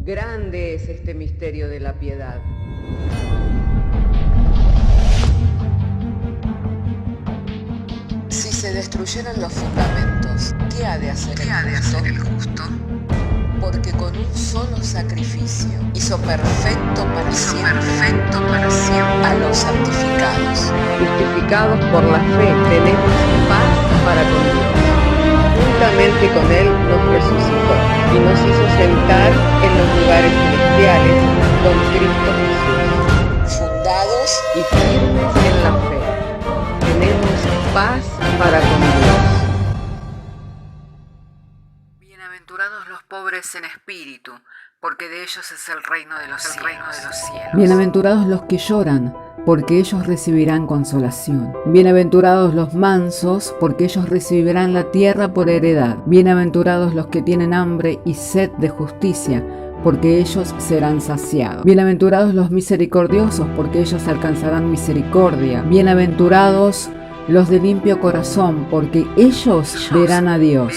Grande es este misterio de la piedad. Si se destruyeran los fundamentos, ¿qué ha de hacer el justo? Porque con un solo sacrificio hizo perfecto para siempre a los santificados. Justificados por la fe, tenemos paz para con Dios. Juntamente con Él nos resucitó y nos hizo sentar en los lugares celestiales con Cristo Jesús. Fundados y firmes en la fe, tenemos paz para con Dios. Bienaventurados los pobres en espíritu, porque de ellos es el reino de los cielos. Bienaventurados los que lloran, porque ellos recibirán consolación. Bienaventurados los mansos, porque ellos recibirán la tierra por heredad. Bienaventurados los que tienen hambre y sed de justicia, porque ellos serán saciados. Bienaventurados los misericordiosos, porque ellos alcanzarán misericordia. Bienaventurados los de limpio corazón, porque ellos verán a Dios.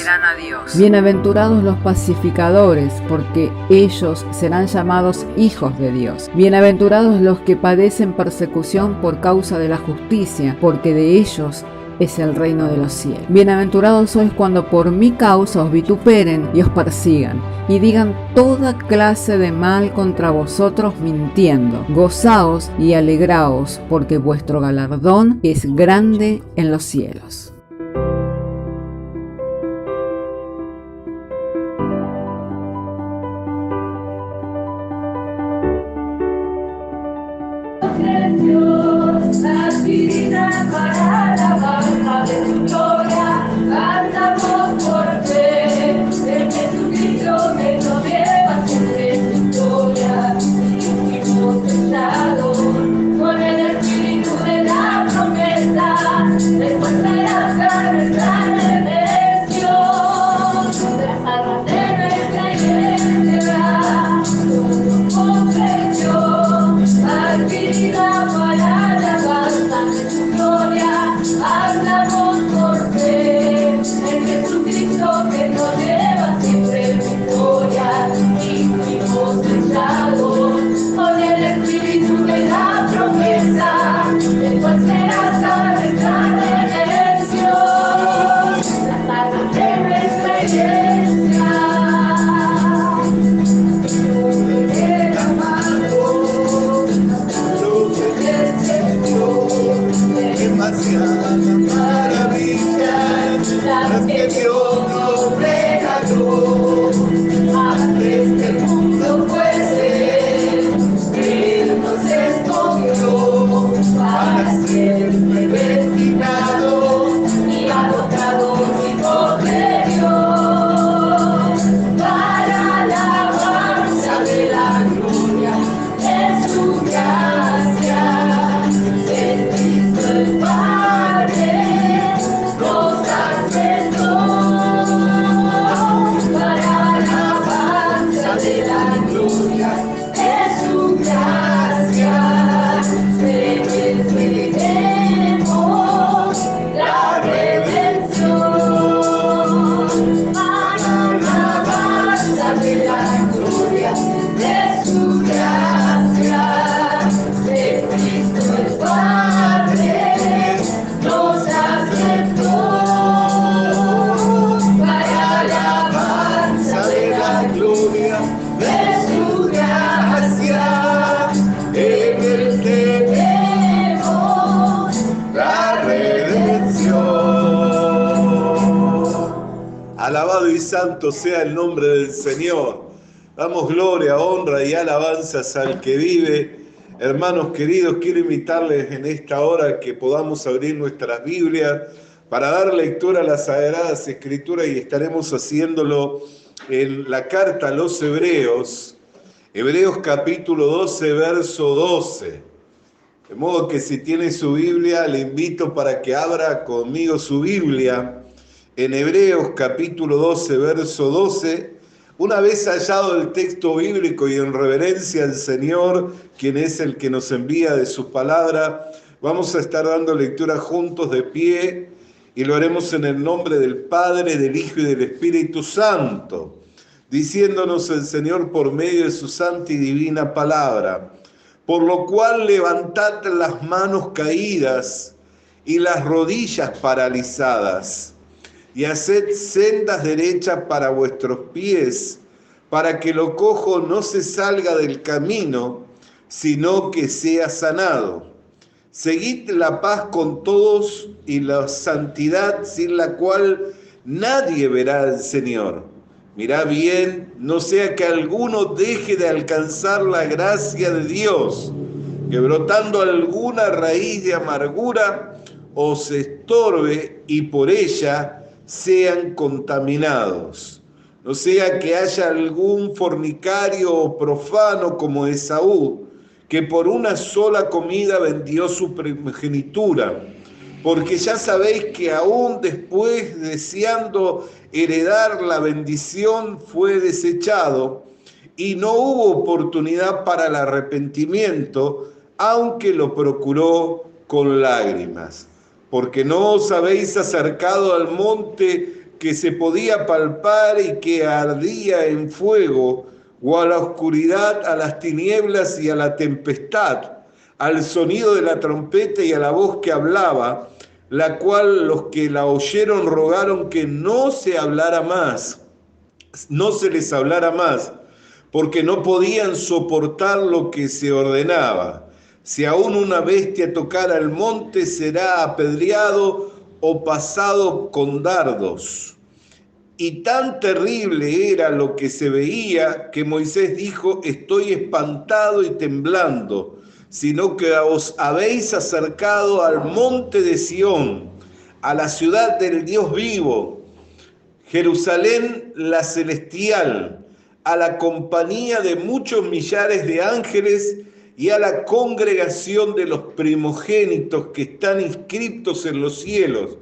Bienaventurados los pacificadores, porque ellos serán llamados hijos de Dios. Bienaventurados los que padecen persecución por causa de la justicia, porque de ellos es el reino de los cielos. Bienaventurados sois cuando por mi causa os vituperen y os persigan, y digan toda clase de mal contra vosotros mintiendo. Gozaos y alegraos, porque vuestro galardón es grande en los cielos. Para la alabanza de tu gloria, cantamos por fe, en Jesucristo que nos lleva siempre en victoria. Fuimos sellados con el espíritu de la promesa, de nuestra gracia, nuestra redención, de las almas de nuestra iglesia, somos confesión, adquirida para la alabanza de tu gloria, hablamos por fe, en Jesucristo que nos lleva siempre en victoria, y fuimos sellados con el espíritu de la promesa, de tu esperanza, nuestra redención, las almas de nuestra iglesia. Demasiada maravilla, las que Dios nos regaló, antes que el mundo fuese, Él nos escogió, para siempre destinado y adoptado hijo de Dios, para la alabanza de la gloria de su gracia, de Cristo el Padre nos aceptó, para la alabanza de la gloria de su gracia, de Él tenemos la redención, para la alabanza de la gloria de su gracia, de Cristo el Padre nos aceptó, para la alabanza de la gloria de su gracia, en Él tenemos la redención. Alabado y santo sea el nombre del Señor. Damos gloria, honra y alabanzas al que vive. Hermanos queridos, quiero invitarles en esta hora que podamos abrir nuestras Biblias para dar lectura a las Sagradas Escrituras, y estaremos haciéndolo en la carta a los Hebreos, Hebreos capítulo 12, verso 12. De modo que si tiene su Biblia, le invito para que abra conmigo su Biblia en Hebreos capítulo 12, verso 12. Una vez hallado el texto bíblico y en reverencia al Señor, quien es el que nos envía de su palabra, vamos a estar dando lectura juntos de pie, y lo haremos en el nombre del Padre, del Hijo y del Espíritu Santo. diciéndonos el Señor por medio de su santa y divina palabra: por lo cual levantad las manos caídas y las rodillas paralizadas, y haced sendas derechas para vuestros pies, para que lo cojo no se salga del camino, sino que sea sanado. Seguid la paz con todos y la santidad, sin la cual nadie verá al Señor. Mirad bien, no sea que alguno deje de alcanzar la gracia de Dios, que brotando alguna raíz de amargura os estorbe y por ella sean contaminados. No sea que haya algún fornicario o profano como Esaú, que por una sola comida vendió su primogenitura, porque ya sabéis que aún después, deseando heredar la bendición, fue desechado, y no hubo oportunidad para el arrepentimiento, aunque lo procuró con lágrimas. Porque no os habéis acercado al monte que se podía palpar y que ardía en fuego, o a la oscuridad, a las tinieblas y a la tempestad, al sonido de la trompeta y a la voz que hablaba, la cual los que la oyeron rogaron que no se hablara más, no se les hablara más, porque no podían soportar lo que se ordenaba. Si aún una bestia tocara el monte, será apedreado o pasado con dardos. Y tan terrible era lo que se veía que Moisés dijo: estoy espantado y temblando, sino que os habéis acercado al monte de Sión, a la ciudad del Dios vivo, Jerusalén la celestial, a la compañía de muchos millares de ángeles y a la congregación de los primogénitos que están inscritos en los cielos,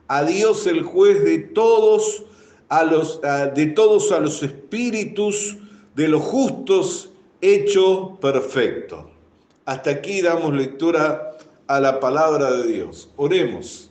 a Dios el juez de todos, a los espíritus de los justos hecho perfecto. Hasta aquí damos lectura a la palabra de Dios. Oremos.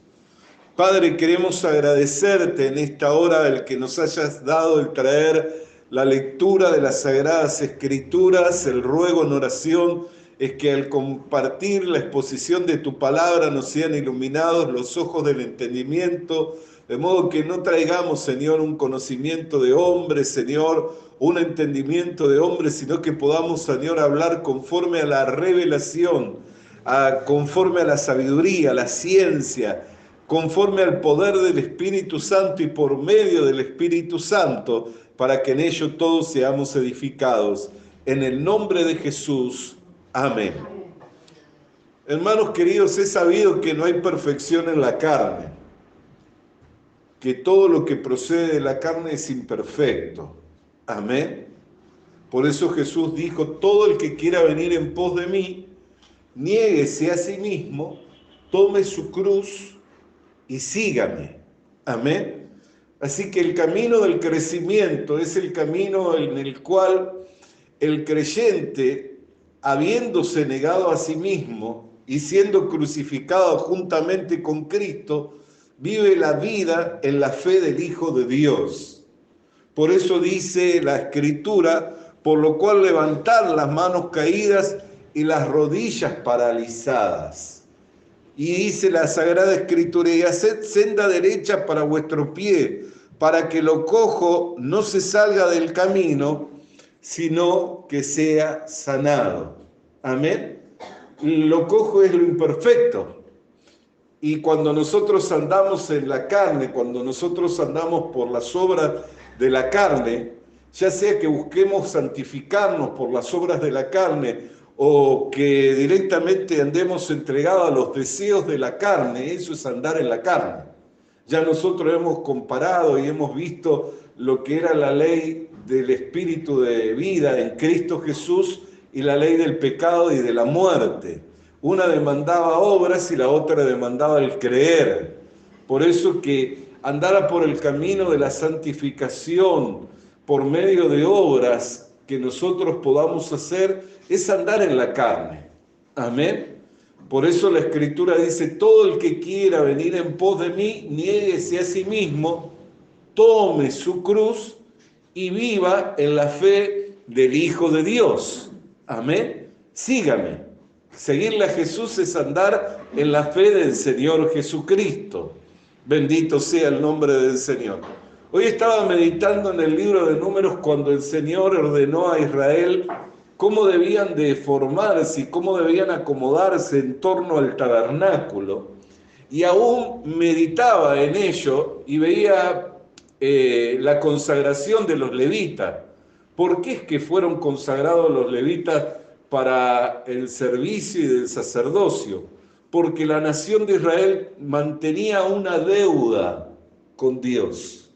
Padre, queremos agradecerte en esta hora el que nos hayas dado el traer la lectura de las Sagradas Escrituras. El ruego en oración es que al compartir la exposición de tu palabra nos sean iluminados los ojos del entendimiento, de modo que no traigamos, Señor, un conocimiento de hombre, Señor, un entendimiento de hombre, sino que podamos, Señor, hablar conforme a la revelación, conforme a la sabiduría, a la ciencia, conforme al poder del Espíritu Santo y por medio del Espíritu Santo, para que en ello todos seamos edificados. En el nombre de Jesús. Amén. Hermanos queridos, he sabido que no hay perfección en la carne, que todo lo que procede de la carne es imperfecto. Amén. Por eso Jesús dijo: todo el que quiera venir en pos de mí, niéguese a sí mismo, tome su cruz y sígame. Amén. Así que el camino del crecimiento es el camino en el cual el creyente, habiéndose negado a sí mismo y siendo crucificado juntamente con Cristo, vive la vida en la fe del Hijo de Dios. Por eso dice la Escritura: por lo cual levantad las manos caídas y las rodillas paralizadas. Y dice la Sagrada Escritura: y haced senda derecha para vuestro pie, para que lo cojo no se salga del camino, sino que sea sanado. Amén. Lo cojo es lo imperfecto. Y cuando nosotros andamos en la carne, cuando nosotros andamos por las obras de la carne, ya sea que busquemos santificarnos por las obras de la carne o que directamente andemos entregados a los deseos de la carne, eso es andar en la carne. Ya nosotros hemos comparado y hemos visto lo que era la ley del espíritu de vida en Cristo Jesús y la ley del pecado y de la muerte. Una demandaba obras y la otra demandaba el creer. Por eso que andar por el camino de la santificación por medio de obras que nosotros podamos hacer es andar en la carne. Amén. Por eso la Escritura dice: todo el que quiera venir en pos de mí, niéguese a sí mismo, tome su cruz y viva en la fe del Hijo de Dios. Amén. Sígame. Seguirle a Jesús es andar en la fe del Señor Jesucristo. Bendito sea el nombre del Señor. Hoy estaba meditando en el libro de Números cuando el Señor ordenó a Israel cómo debían de formarse y cómo debían acomodarse en torno al tabernáculo. Y aún meditaba en ello y veía la consagración de los levitas. ¿Por qué es que fueron consagrados los levitas para el servicio y del sacerdocio? Porque la nación de Israel mantenía una deuda con Dios.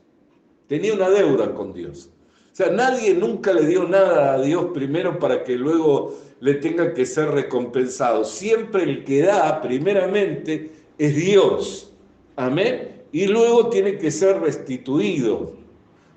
Tenía una deuda con Dios. O sea, nadie nunca le dio nada a Dios primero para que luego le tenga que ser recompensado. Siempre el que da primeramente es Dios. Amén. Y luego tiene que ser restituido.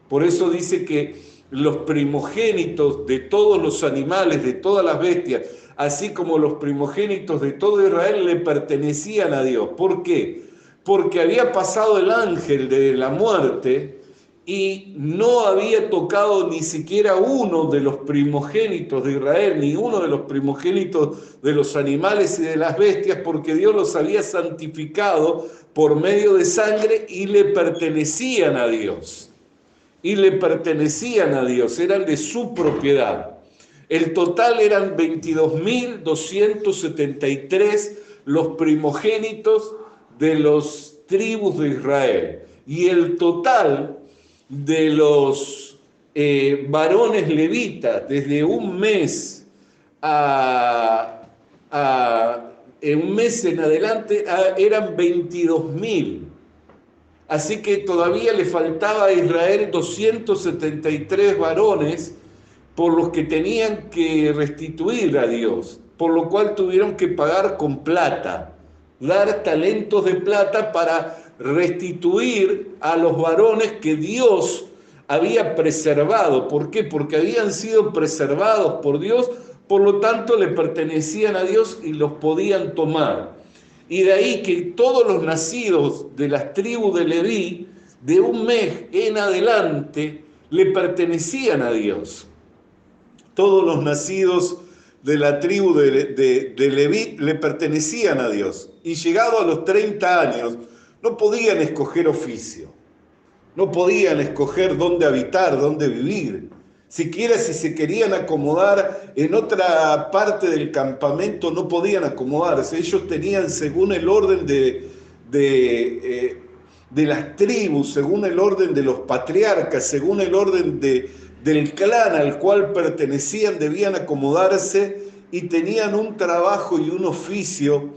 Por eso dice que los primogénitos de todos los animales, de todas las bestias, así como los primogénitos de todo Israel, le pertenecían a Dios. ¿Por qué? Porque había pasado el ángel de la muerte y no había tocado ni siquiera uno de los primogénitos de Israel, ni uno de los primogénitos de los animales y de las bestias, porque Dios los había santificado por medio de sangre y le pertenecían a Dios. Y le pertenecían a Dios, eran de su propiedad. El total eran 22.273 los primogénitos de los tribus de Israel. Y el total de los varones levitas, desde un mes en un mes en adelante, eran 22.000. Así que todavía le faltaba a Israel 273 varones por los que tenían que restituir a Dios, por lo cual tuvieron que pagar con plata, dar talentos de plata para restituir a los varones que Dios había preservado. ¿Por qué? Porque habían sido preservados por Dios, por lo tanto le pertenecían a Dios y los podían tomar. Y de ahí que todos los nacidos de las tribus de Leví, de un mes en adelante, le pertenecían a Dios. Todos los nacidos de la tribu de Leví le pertenecían a Dios. Y llegado a los 30 años, no podían escoger oficio. No podían escoger dónde habitar, dónde vivir. Siquiera si se querían acomodar en otra parte del campamento, no podían acomodarse. Ellos tenían, según el orden de las tribus, según el orden de los patriarcas, según el orden del clan al cual pertenecían, debían acomodarse y tenían un trabajo y un oficio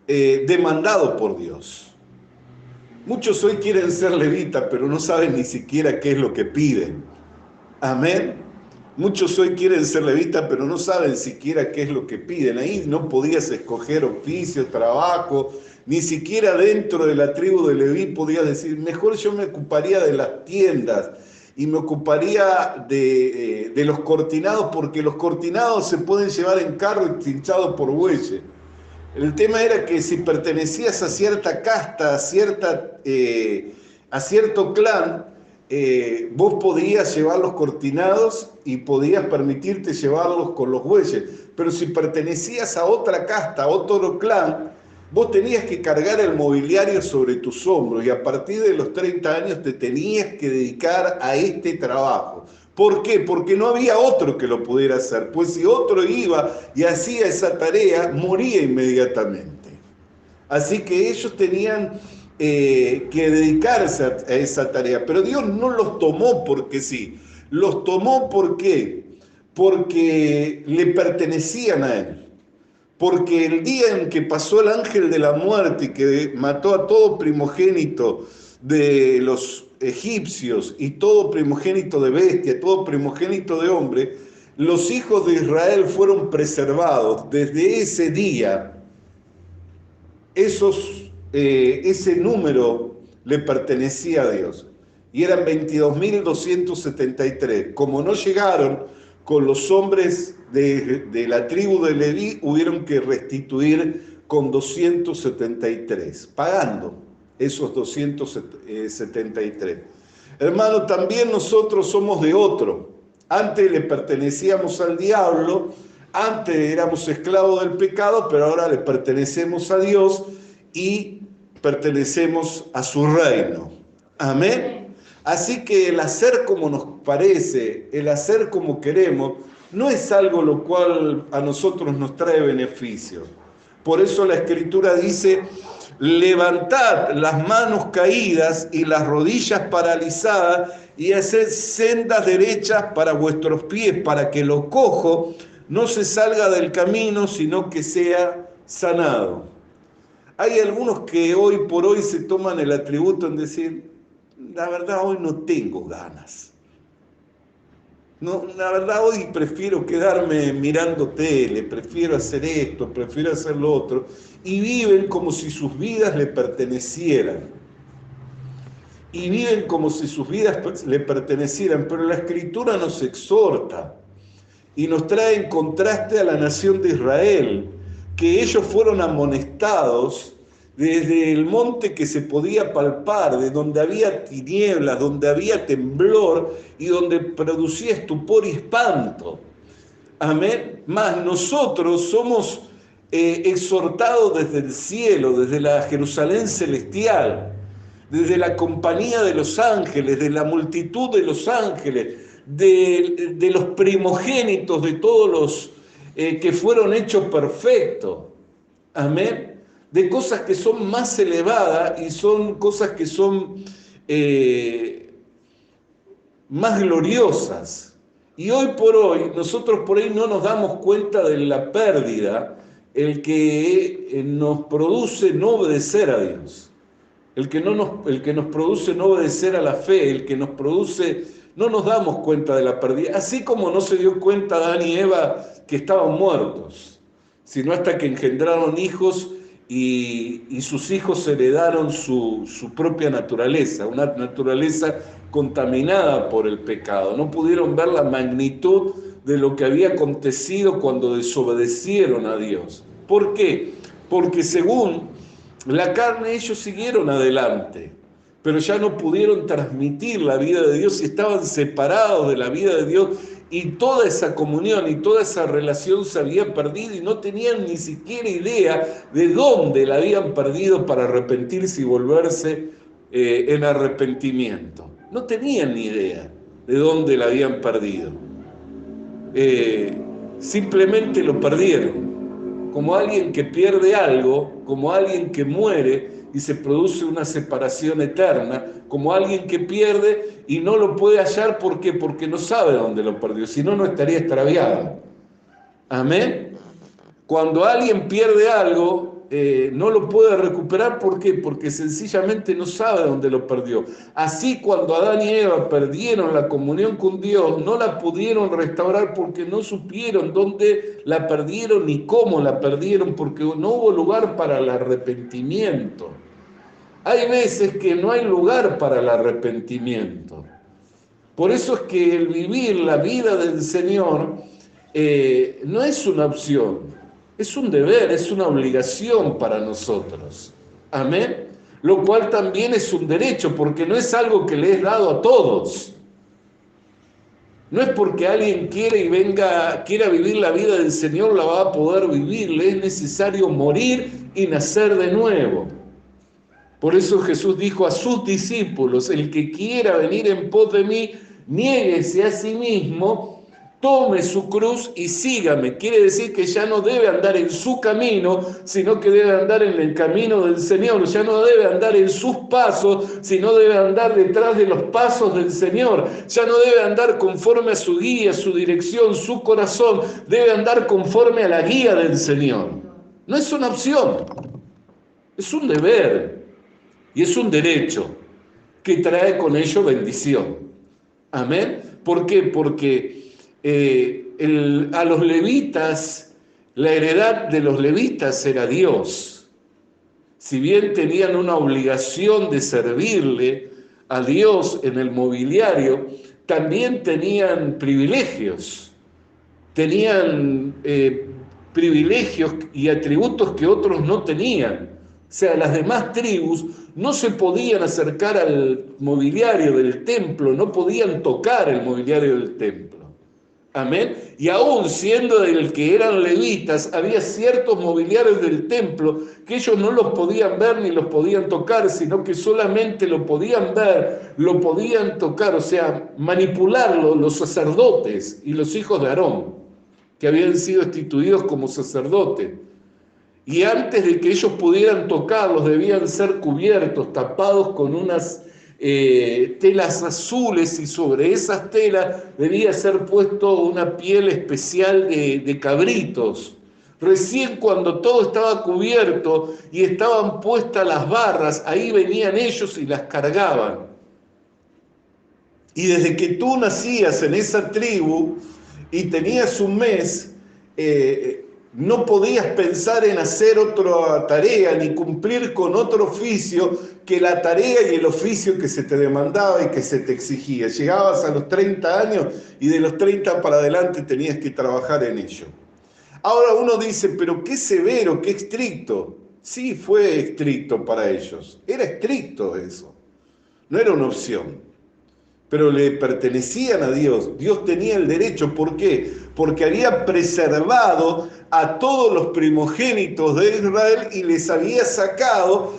demandado por Dios. Muchos hoy quieren ser levitas, pero no saben ni siquiera qué es lo que piden. Amén. Muchos hoy quieren ser levitas, pero no saben siquiera qué es lo que piden. Ahí no podías escoger oficio, trabajo, ni siquiera dentro de la tribu de Leví podías decir, mejor yo me ocuparía de las tiendas y me ocuparía de los cortinados, porque los cortinados se pueden llevar en carro y cinchados por bueyes. El tema era que si pertenecías a cierta casta, a cierto clan, vos podías llevar los cortinados y podías permitirte llevarlos con los bueyes. Pero si pertenecías a otra casta, a otro clan, vos tenías que cargar el mobiliario sobre tus hombros y a partir de los 30 años te tenías que dedicar a este trabajo. ¿Por qué? Porque no había otro que lo pudiera hacer. Pues si otro iba y hacía esa tarea, moría inmediatamente. Así que ellos tenían que dedicarse a esa tarea. Pero Dios no los tomó porque sí. Los tomó ¿por qué? Porque le pertenecían a Él. Porque el día en que pasó el ángel de la muerte y que mató a todo primogénito de los egipcios y todo primogénito de bestia, todo primogénito de hombre, los hijos de Israel fueron preservados. Desde ese día, ese número le pertenecía a Dios. Y eran 22.273. Como no llegaron con los hombres de la tribu de Leví, hubieron que restituir con 273, pagando esos 273. Hermano, también nosotros somos de otro. Antes le pertenecíamos al diablo, antes éramos esclavos del pecado, pero ahora le pertenecemos a Dios y pertenecemos a su reino. Amén. Así que el hacer como nos parece, el hacer como queremos, no es algo lo cual a nosotros nos trae beneficio. Por eso la Escritura dice: levantad las manos caídas y las rodillas paralizadas y haced sendas derechas para vuestros pies, para que lo cojo no se salga del camino, sino que sea sanado. Hay algunos que hoy por hoy se toman el atributo en decir: la verdad hoy no tengo ganas. No, la verdad hoy prefiero quedarme mirando tele, prefiero hacer esto, prefiero hacer lo otro, y viven como si sus vidas le pertenecieran. Y viven como si sus vidas le pertenecieran, pero la Escritura nos exhorta y nos trae en contraste a la nación de Israel, que ellos fueron amonestados desde el monte que se podía palpar, de donde había tinieblas, donde había temblor y donde producía estupor y espanto. Amén. Mas nosotros somos exhortados desde el cielo, desde la Jerusalén celestial, desde la compañía de los ángeles, de la multitud de los ángeles, de los primogénitos, de todos los que fueron hechos perfectos. Amén. De cosas que son más elevadas y son cosas que son más gloriosas. Y hoy por hoy, nosotros por ahí no nos damos cuenta de la pérdida, el que nos produce no obedecer a Dios, el que nos produce no obedecer a la fe, el que nos produce, no nos damos cuenta de la pérdida, así como no se dio cuenta Adán y Eva que estaban muertos, sino hasta que engendraron hijos y sus hijos heredaron su propia naturaleza, una naturaleza contaminada por el pecado. No pudieron ver la magnitud de lo que había acontecido cuando desobedecieron a Dios. ¿Por qué? Porque según la carne ellos siguieron adelante, pero ya no pudieron transmitir la vida de Dios y estaban separados de la vida de Dios, y toda esa comunión y toda esa relación se había perdido y no tenían ni siquiera idea de dónde la habían perdido para arrepentirse y volverse en arrepentimiento. No tenían ni idea de dónde la habían perdido. Simplemente lo perdieron, como alguien que pierde algo, como alguien que muere y se produce una separación eterna, como alguien que pierde y no lo puede hallar. ¿Por qué? Porque no sabe dónde lo perdió, si no, no estaría extraviado. Amén. Cuando alguien pierde algo, no lo puede recuperar. ¿Por qué? Porque sencillamente no sabe dónde lo perdió. Así, cuando Adán y Eva perdieron la comunión con Dios, no la pudieron restaurar porque no supieron dónde la perdieron ni cómo la perdieron, porque no hubo lugar para el arrepentimiento. Hay veces que no hay lugar para el arrepentimiento. Por eso es que el vivir la vida del Señor no es una opción, es un deber, es una obligación para nosotros. Amén. Lo cual también es un derecho, porque no es algo que le es dado a todos. No es porque alguien quiera vivir la vida del Señor, la va a poder vivir. Le es necesario morir y nacer de nuevo. Por eso Jesús dijo a sus discípulos: el que quiera venir en pos de mí, niéguese a sí mismo, tome su cruz y sígame. Quiere decir que ya no debe andar en su camino, sino que debe andar en el camino del Señor. Ya no debe andar en sus pasos, sino debe andar detrás de los pasos del Señor. Ya no debe andar conforme a su guía, su dirección, su corazón. Debe andar conforme a la guía del Señor. No es una opción, es un deber. Y es un derecho que trae con ello bendición. Amén. ¿Por qué? Porque a los levitas, la heredad de los levitas era Dios. Si bien tenían una obligación de servirle a Dios en el mobiliario, también tenían privilegios. Tenían privilegios y atributos que otros no tenían. sea, las demás tribus no se podían acercar al mobiliario del templo, no podían tocar el mobiliario del templo. Amén. Y aún siendo del que eran levitas, había ciertos mobiliarios del templo que ellos no los podían ver ni los podían tocar, sino que solamente lo podían ver, lo podían tocar, o sea, manipularlo los sacerdotes y los hijos de Aarón, que habían sido instituidos como sacerdotes. Y antes de que ellos pudieran tocarlos, debían ser cubiertos, tapados con unas telas azules, y sobre esas telas debía ser puesto una piel especial de cabritos. Recién cuando todo estaba cubierto y estaban puestas las barras, ahí venían ellos y las cargaban. Y desde que tú nacías en esa tribu y tenías un mes, no podías pensar en hacer otra tarea ni cumplir con otro oficio que la tarea y el oficio que se te demandaba y que se te exigía. Llegabas a los 30 años y de los 30 para adelante tenías que trabajar en ello. Ahora uno dice, pero qué severo, qué estricto. Sí, fue estricto para ellos. Era estricto eso. No era una opción. Pero le pertenecían a Dios. Dios tenía el derecho. ¿Por qué? Porque había preservado a todos los primogénitos de Israel y les había sacado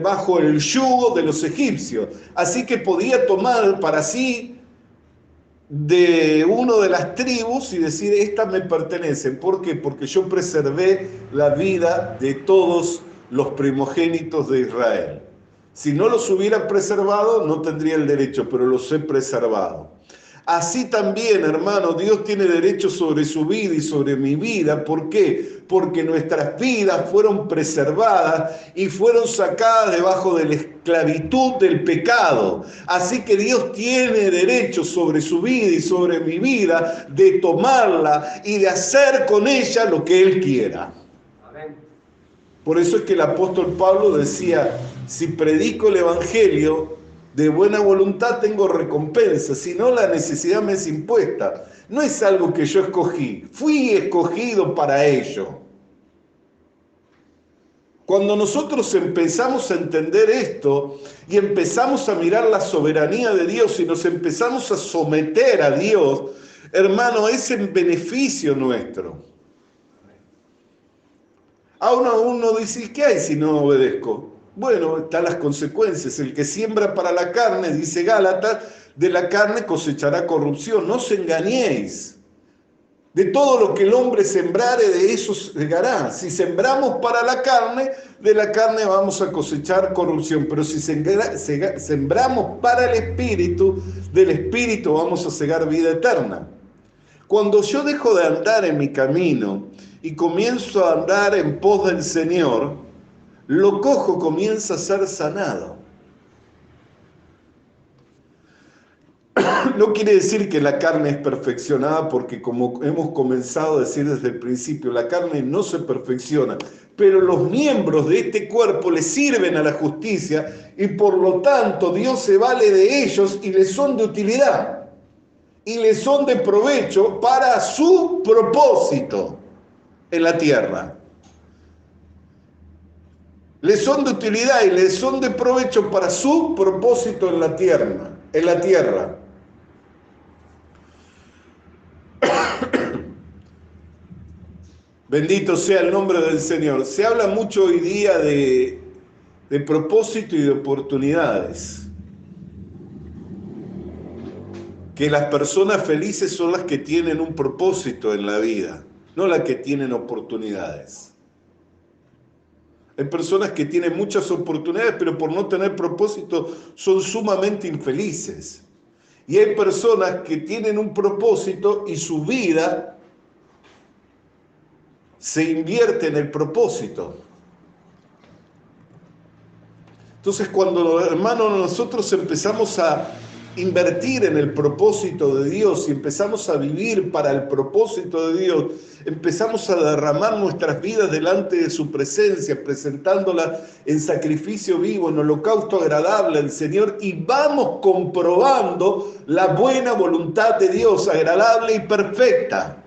bajo el yugo de los egipcios. Así que podía tomar para sí de uno de las tribus y decir, estas me pertenecen. ¿Por qué? Porque yo preservé la vida de todos los primogénitos de Israel. Si no los hubiera preservado, no tendría el derecho, pero los he preservado. Así también, hermano, Dios tiene derecho sobre su vida y sobre mi vida. ¿Por qué? Porque nuestras vidas fueron preservadas y fueron sacadas debajo de la esclavitud del pecado. Así que Dios tiene derecho sobre su vida y sobre mi vida de tomarla y de hacer con ella lo que Él quiera. Por eso es que el apóstol Pablo decía, si predico el evangelio, de buena voluntad tengo recompensa, si no la necesidad me es impuesta. No es algo que yo escogí, fui escogido para ello. Cuando nosotros empezamos a entender esto y empezamos a mirar la soberanía de Dios y nos empezamos a someter a Dios, hermano, es en beneficio nuestro. Ahora uno dice, ¿qué hay si no obedezco? Bueno, están las consecuencias. El que siembra para la carne, dice Gálatas, de la carne cosechará corrupción. No os engañéis. De todo lo que el hombre sembrare, de eso segará. Si sembramos para la carne, de la carne vamos a cosechar corrupción. Pero si sembramos para el Espíritu, del Espíritu vamos a segar vida eterna. Cuando yo dejo de andar en mi camino y comienzo a andar en pos del Señor, lo cojo comienza a ser sanado. No quiere decir que la carne es perfeccionada, porque como hemos comenzado a decir desde el principio, la carne no se perfecciona, pero los miembros de este cuerpo le sirven a la justicia y por lo tanto Dios se vale de ellos y les son de utilidad y les son de provecho para su propósito en la tierra. Les son de utilidad y les son de provecho para su propósito en la tierra. Bendito sea el nombre del Señor. Se habla mucho hoy día de propósito y de oportunidades. Que las personas felices son las que tienen un propósito en la vida, no las que tienen oportunidades. Hay personas que tienen muchas oportunidades, pero por no tener propósito son sumamente infelices. Y hay personas que tienen un propósito y su vida se invierte en el propósito. Entonces, cuando, hermanos, nosotros empezamos a invertir en el propósito de Dios y empezamos a vivir para el propósito de Dios, empezamos a derramar nuestras vidas delante de su presencia, presentándolas en sacrificio vivo, en holocausto agradable al Señor, y vamos comprobando la buena voluntad de Dios, agradable y perfecta.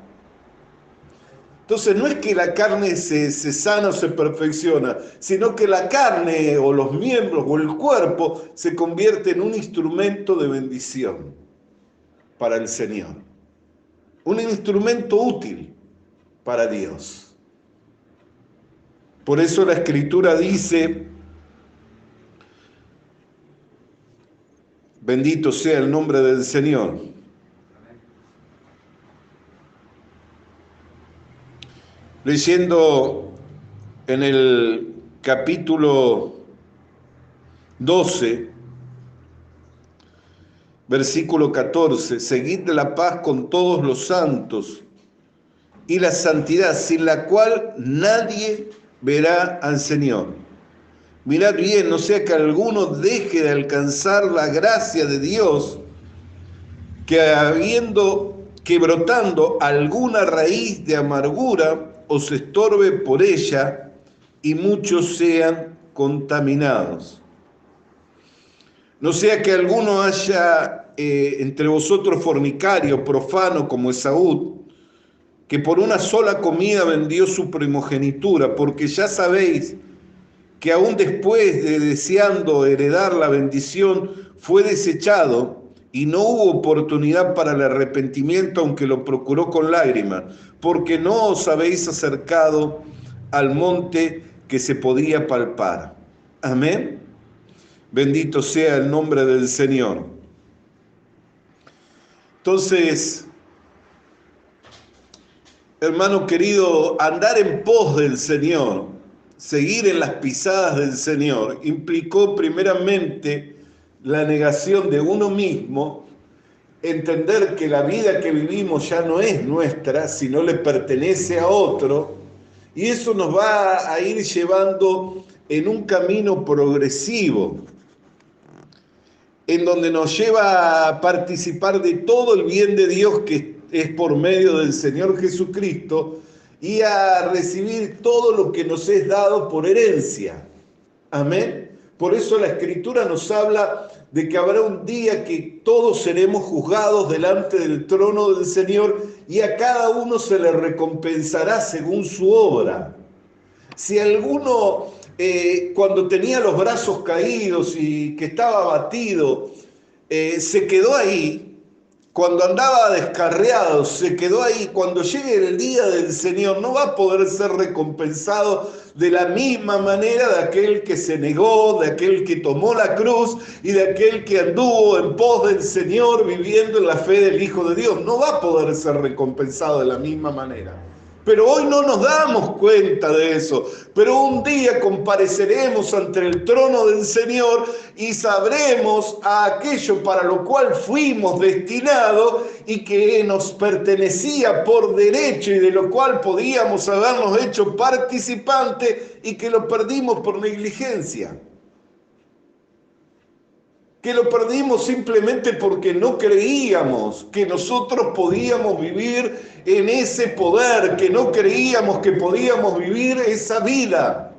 Entonces no es que la carne se sana o se perfecciona, sino que la carne o los miembros o el cuerpo se convierte en un instrumento de bendición para el Señor. Un instrumento útil para Dios. Por eso la Escritura dice, bendito sea el nombre del Señor. Leyendo en el capítulo 12, versículo 14, seguid la paz con todos los santos y la santidad, sin la cual nadie verá al Señor. Mirad bien, no sea que alguno deje de alcanzar la gracia de Dios, que brotando alguna raíz de amargura os estorbe por ella y muchos sean contaminados. No sea que alguno haya entre vosotros fornicario, profano como Esaú, que por una sola comida vendió su primogenitura, porque ya sabéis que aún después de deseando heredar la bendición, fue desechado y no hubo oportunidad para el arrepentimiento, aunque lo procuró con lágrimas, porque no os habéis acercado al monte que se podía palpar. Amén. Bendito sea el nombre del Señor. Entonces, hermano querido, andar en pos del Señor, seguir en las pisadas del Señor, implicó primeramente la negación de uno mismo, entender que la vida que vivimos ya no es nuestra, sino le pertenece a otro, y eso nos va a ir llevando en un camino progresivo, en donde nos lleva a participar de todo el bien de Dios que es por medio del Señor Jesucristo, y a recibir todo lo que nos es dado por herencia. Amén. Por eso la Escritura nos habla de que habrá un día que todos seremos juzgados delante del trono del Señor y a cada uno se le recompensará según su obra. Si alguno, cuando tenía los brazos caídos y que estaba abatido, se quedó ahí, cuando andaba descarriado, se quedó ahí, cuando llegue el día del Señor, no va a poder ser recompensado de la misma manera de aquel que se negó, de aquel que tomó la cruz y de aquel que anduvo en pos del Señor viviendo en la fe del Hijo de Dios. No va a poder ser recompensado de la misma manera. Pero hoy no nos damos cuenta de eso. Pero un día compareceremos ante el trono del Señor y sabremos a aquello para lo cual fuimos destinados y que nos pertenecía por derecho y de lo cual podíamos habernos hecho participantes y que lo perdimos por negligencia. Que lo perdimos simplemente porque no creíamos que nosotros podíamos vivir en ese poder, que no creíamos que podíamos vivir esa vida.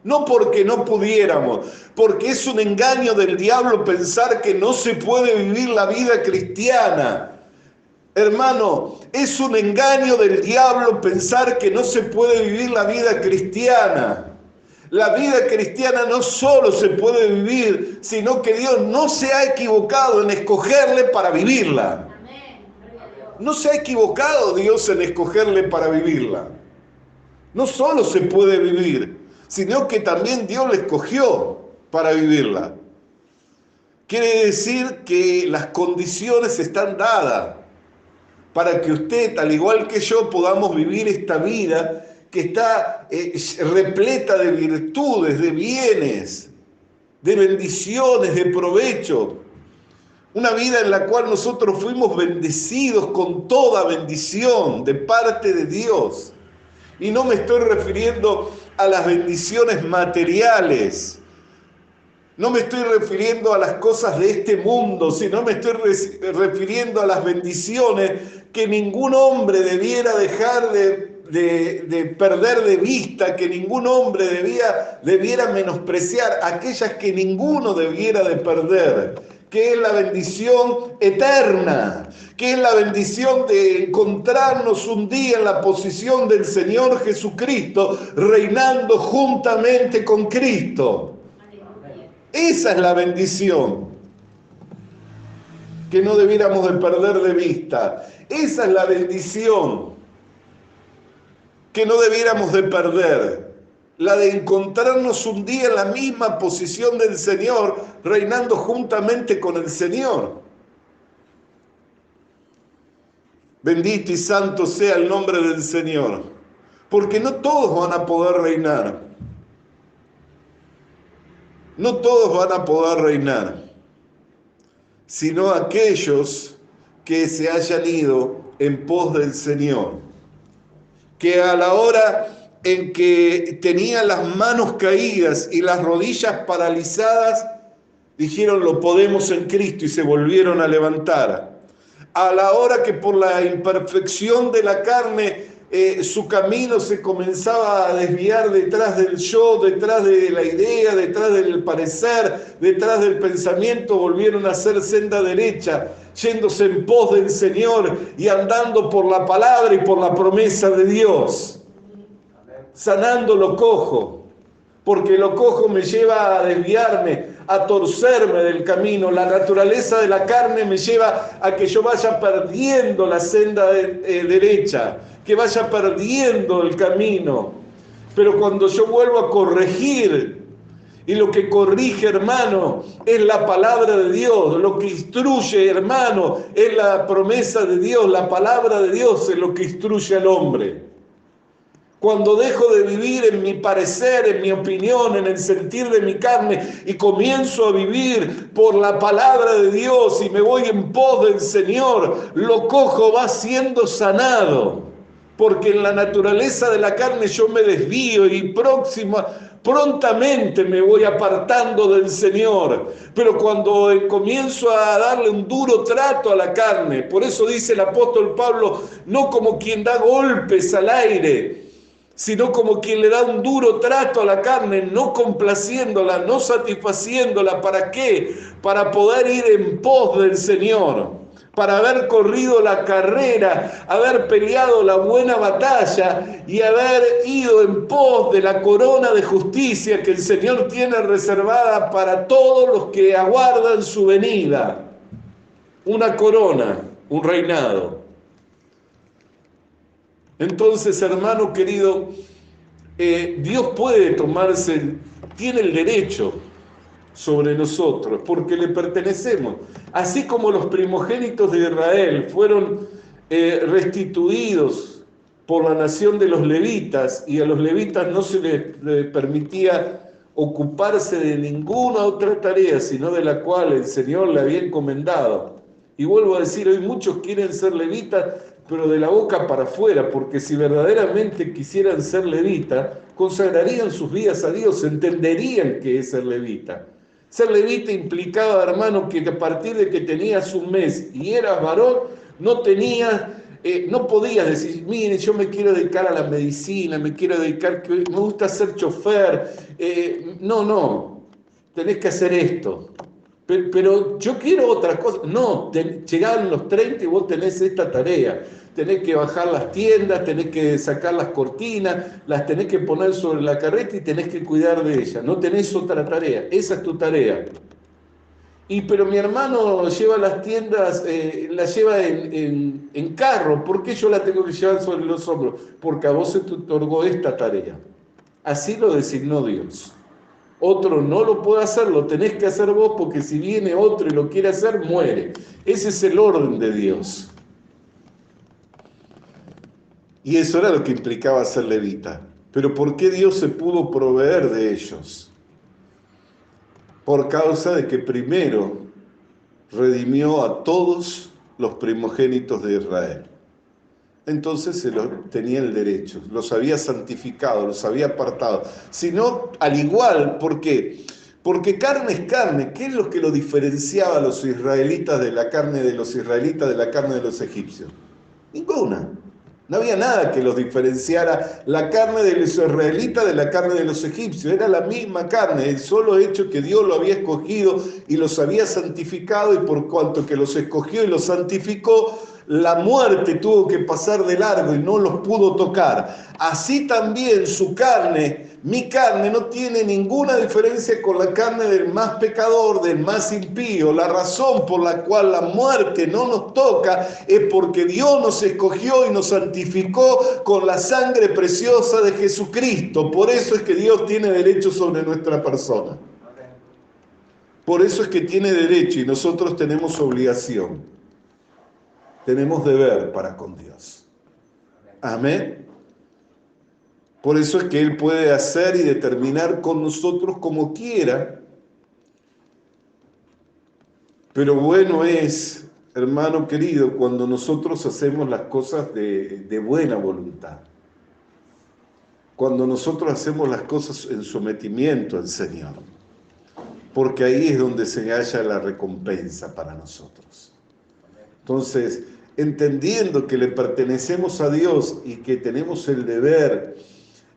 No porque no pudiéramos, porque es un engaño del diablo pensar que no se puede vivir la vida cristiana. Hermano, es un engaño del diablo pensar que no se puede vivir la vida cristiana. La vida cristiana no solo se puede vivir, sino que Dios no se ha equivocado en escogerle para vivirla. No se ha equivocado Dios en escogerle para vivirla. No solo se puede vivir, sino que también Dios le escogió para vivirla. Quiere decir que las condiciones están dadas para que usted, al igual que yo, podamos vivir esta vida que está repleta de virtudes, de bienes, de bendiciones, de provecho. Una vida en la cual nosotros fuimos bendecidos con toda bendición de parte de Dios. Y no me estoy refiriendo a las bendiciones materiales. No me estoy refiriendo a las cosas de este mundo, sino me estoy refiriendo a las bendiciones que ningún hombre debiera dejar de perder de vista, que ningún hombre debiera menospreciar, aquellas que ninguno debiera de perder, que es la bendición eterna, que es la bendición de encontrarnos un día en la posición del Señor Jesucristo, reinando juntamente con Cristo. Esa es la bendición que no debiéramos de perder de vista. Esa es la bendición que no debiéramos de perder. La de encontrarnos un día en la misma posición del Señor, reinando juntamente con el Señor. Bendito y santo sea el nombre del Señor, porque no todos van a poder reinar. No todos van a poder reinar, sino aquellos que se hayan ido en pos del Señor, que a la hora en que tenían las manos caídas y las rodillas paralizadas, dijeron lo podemos en Cristo y se volvieron a levantar. A la hora que por la imperfección de la carne su camino se comenzaba a desviar detrás del yo, detrás de la idea, detrás del parecer, detrás del pensamiento, volvieron a ser senda derecha, yéndose en pos del Señor y andando por la palabra y por la promesa de Dios. Sanando lo cojo, porque lo cojo me lleva a desviarme, a torcerme del camino. La naturaleza de la carne me lleva a que yo vaya perdiendo la senda derecha, que vaya perdiendo el camino. Pero cuando yo vuelvo a corregir, y lo que corrige, hermano, es la palabra de Dios, lo que instruye, hermano, es la promesa de Dios, la palabra de Dios es lo que instruye al hombre. Cuando dejo de vivir en mi parecer, en mi opinión, en el sentir de mi carne y comienzo a vivir por la palabra de Dios y me voy en pos del Señor, lo cojo va siendo sanado. Porque en la naturaleza de la carne yo me desvío y prontamente me voy apartando del Señor. Pero cuando comienzo a darle un duro trato a la carne, por eso dice el apóstol Pablo, no como quien da golpes al aire, sino como quien le da un duro trato a la carne, no complaciéndola, no satisfaciéndola. ¿Para qué? Para poder ir en pos del Señor, para haber corrido la carrera, haber peleado la buena batalla y haber ido en pos de la corona de justicia que el Señor tiene reservada para todos los que aguardan su venida. Una corona, un reinado. Entonces, hermano querido, Dios puede tiene el derecho sobre nosotros, porque le pertenecemos. Así como los primogénitos de Israel fueron restituidos por la nación de los levitas, y a los levitas no se les permitía ocuparse de ninguna otra tarea, sino de la cual el Señor le había encomendado. Y vuelvo a decir, hoy muchos quieren ser levitas, pero de la boca para afuera, porque si verdaderamente quisieran ser levitas, consagrarían sus vidas a Dios, entenderían qué es ser levita. Ser levita implicaba, hermano, que a partir de que tenías un mes y eras varón, no podías decir, mire, yo me quiero dedicar a la medicina, me gusta ser chofer. No, tenés que hacer esto. Pero yo quiero otra cosa. No, llegaban los 30 y vos tenés esta tarea. Tenés que bajar las tiendas, tenés que sacar las cortinas, las tenés que poner sobre la carreta y tenés que cuidar de ellas. No tenés otra tarea, esa es tu tarea. Pero mi hermano lleva las tiendas, las lleva en carro. ¿Por qué yo la tengo que llevar sobre los hombros? Porque a vos se te otorgó esta tarea. Así lo designó Dios. Otro no lo puede hacer, lo tenés que hacer vos, porque si viene otro y lo quiere hacer, muere. Ese es el orden de Dios. Y eso era lo que implicaba ser levita. Pero ¿por qué Dios se pudo proveer de ellos? Por causa de que primero redimió a todos los primogénitos de Israel. Entonces tenía el derecho, los había santificado, los había apartado. Si no, al igual, ¿por qué? Porque carne es carne. ¿Qué es lo que lo diferenciaba a los israelitas de la carne de los israelitas de la carne de los egipcios? Ninguna. No había nada que los diferenciara la carne de los israelitas de la carne de los egipcios. Era la misma carne, el solo hecho que Dios lo había escogido y los había santificado, y por cuanto que los escogió y los santificó, la muerte tuvo que pasar de largo y no los pudo tocar. Así también su carne, mi carne, no tiene ninguna diferencia con la carne del más pecador, del más impío. La razón por la cual la muerte no nos toca es porque Dios nos escogió y nos santificó con la sangre preciosa de Jesucristo. Por eso es que Dios tiene derecho sobre nuestra persona. Por eso es que tiene derecho y nosotros tenemos obligación. Tenemos deber para con Dios. Amén. Por eso es que Él puede hacer y determinar con nosotros como quiera. Pero bueno es, hermano querido, cuando nosotros hacemos las cosas de buena voluntad. Cuando nosotros hacemos las cosas en sometimiento al Señor. Porque ahí es donde se halla la recompensa para nosotros. Entonces, entendiendo que le pertenecemos a Dios y que tenemos el deber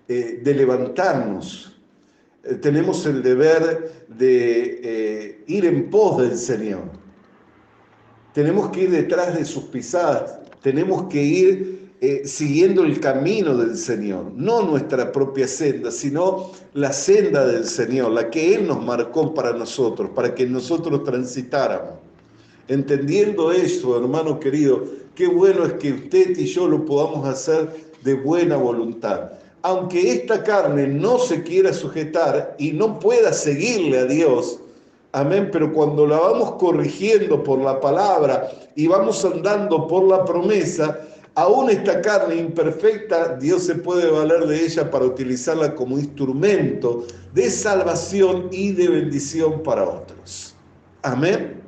de levantarnos, tenemos el deber de ir en pos del Señor, tenemos que ir detrás de sus pisadas, tenemos que ir siguiendo el camino del Señor, no nuestra propia senda, sino la senda del Señor, la que Él nos marcó para nosotros, para que nosotros transitáramos. Entendiendo eso, hermano querido, qué bueno es que usted y yo lo podamos hacer de buena voluntad. Aunque esta carne no se quiera sujetar y no pueda seguirle a Dios, amén, pero cuando la vamos corrigiendo por la palabra y vamos andando por la promesa, aún esta carne imperfecta, Dios se puede valer de ella para utilizarla como instrumento de salvación y de bendición para otros. Amén.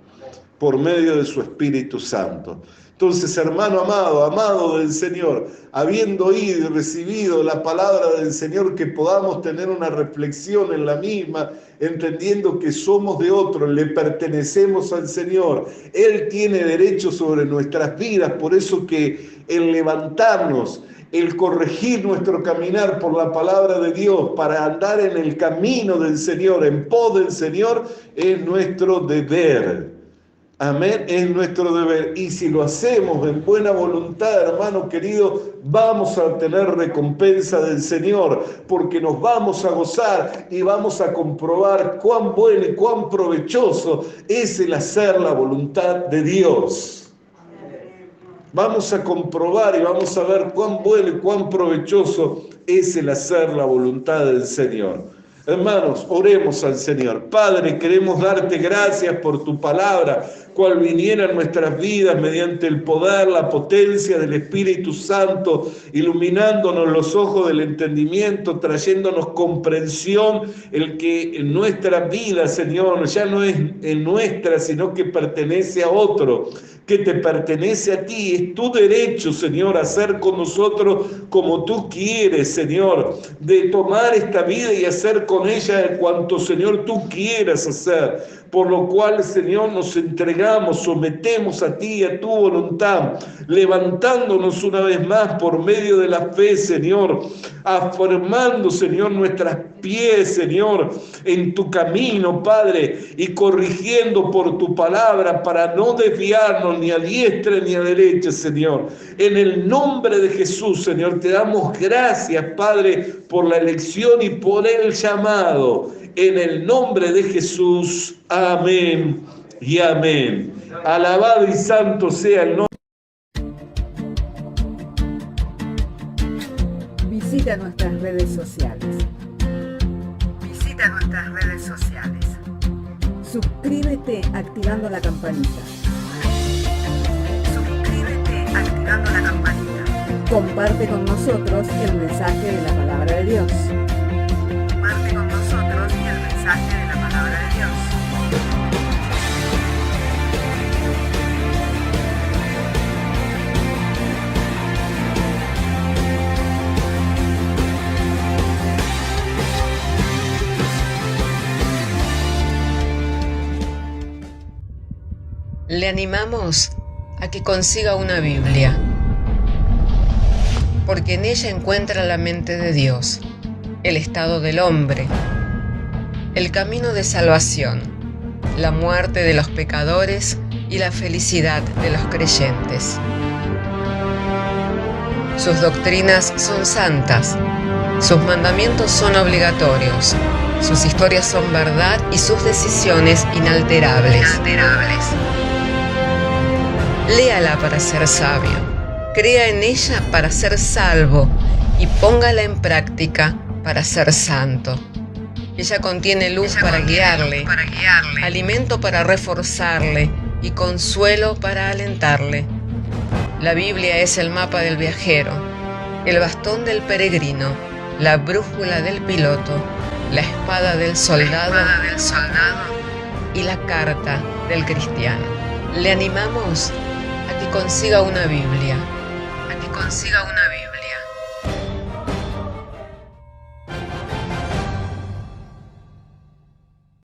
Por medio de su Espíritu Santo. Entonces, hermano amado, amado del Señor, habiendo oído y recibido la palabra del Señor, que podamos tener una reflexión en la misma, entendiendo que somos de otro, le pertenecemos al Señor. Él tiene derecho sobre nuestras vidas, por eso que el levantarnos, el corregir nuestro caminar por la palabra de Dios para andar en el camino del Señor, en pos del Señor, es nuestro deber. Amén, es nuestro deber. Y si lo hacemos en buena voluntad, hermano querido, vamos a tener recompensa del Señor, porque nos vamos a gozar y vamos a comprobar cuán bueno y cuán provechoso es el hacer la voluntad de Dios. Vamos a comprobar y vamos a ver cuán bueno y cuán provechoso es el hacer la voluntad del Señor. Hermanos, oremos al Señor. Padre, queremos darte gracias por tu palabra, cual viniera en nuestras vidas mediante el poder, la potencia del Espíritu Santo, iluminándonos los ojos del entendimiento, trayéndonos comprensión, el que en nuestra vida, Señor, ya no es en nuestra, sino que pertenece a otro, que te pertenece a ti. Es tu derecho, Señor, hacer con nosotros como tú quieres, Señor, de tomar esta vida y hacer con ella cuanto, Señor, tú quieras hacer. Por lo cual, Señor, nos entregamos, sometemos a ti y a tu voluntad, levantándonos una vez más por medio de la fe, Señor, afirmando, Señor, nuestras pies, Señor, en tu camino, Padre, y corrigiendo por tu palabra para no desviarnos ni a diestra ni a derecha, Señor. En el nombre de Jesús, Señor, te damos gracias, Padre, por la elección y por el llamado. En el nombre de Jesús, amén y amén. Alabado y santo sea el nombre. Visita nuestras redes sociales. Visita nuestras redes sociales. Suscríbete activando la campanita. Suscríbete activando la campanita. Comparte con nosotros el mensaje de la palabra de Dios. Comparte con nosotros el mensaje de la palabra de Dios. Le animamos a que consiga una Biblia. porque en ella encuentra la mente de Dios, el estado del hombre, el camino de salvación, la muerte de los pecadores y la felicidad de los creyentes. Sus doctrinas son santas, sus mandamientos son obligatorios, sus historias son verdad y sus decisiones inalterables. Léala para ser sabio, crea en ella para ser salvo y póngala en práctica para ser santo. Ella contiene luz para guiarle, alimento para reforzarle y consuelo para alentarle. La Biblia es el mapa del viajero, el bastón del peregrino, la brújula del piloto, la espada del soldado y la carta del cristiano. Le animamos a que consiga una Biblia,